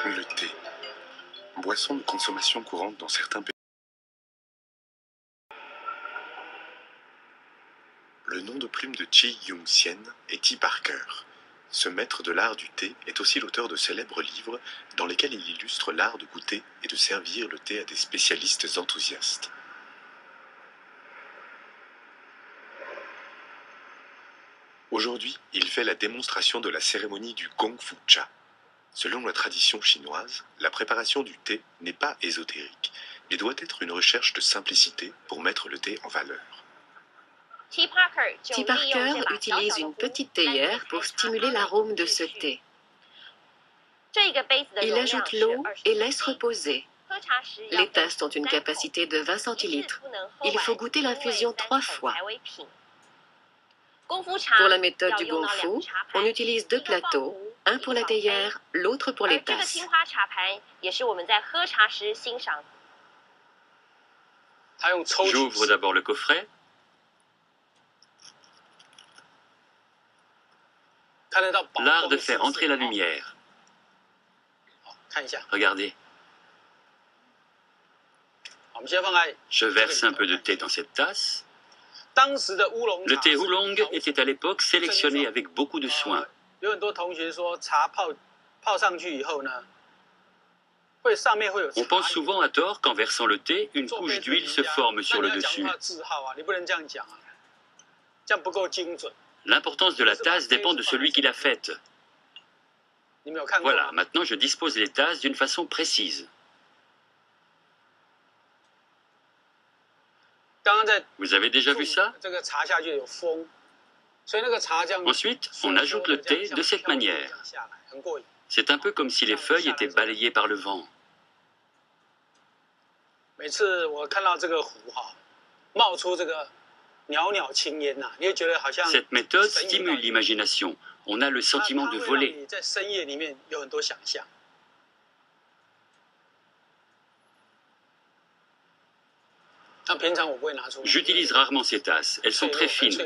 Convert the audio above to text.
Le thé. Boisson de consommation courante dans certains pays. Le nom de plume de Chi Yung-sien est T. Parker. Ce maître de l'art du thé est aussi l'auteur de célèbres livres dans lesquels il illustre l'art de goûter et de servir le thé à des spécialistes enthousiastes. Aujourd'hui, il fait la démonstration de la cérémonie du Gong Fu Cha. Selon la tradition chinoise, la préparation du thé n'est pas ésotérique, mais doit être une recherche de simplicité pour mettre le thé en valeur. T. Parker utilise une petite théière pour stimuler l'arôme de ce thé. Il ajoute l'eau et laisse reposer. Les tasses ont une capacité de 20 centilitres. Il faut goûter l'infusion 3 fois. Pour la méthode du Gong Fu, on utilise 2 plateaux, un pour la théière, l'autre pour les tasses. J'ouvre d'abord le coffret. L'art de faire entrer la lumière. Regardez. Je verse un peu de thé dans cette tasse. Le thé oolong était à l'époque sélectionné avec beaucoup de soin. On pense souvent à tort qu'en versant le thé, une couche d'huile se forme sur le dessus. L'importance de la tasse dépend de celui qui l'a faite. Voilà, maintenant je dispose les tasses d'une façon précise. Vous avez déjà vu ça? Ensuite, on ajoute le thé de cette manière. C'est un peu comme si les feuilles étaient balayées par le vent. Cette méthode stimule l'imagination. On a le sentiment de voler. J'utilise rarement ces tasses. Elles sont très fines.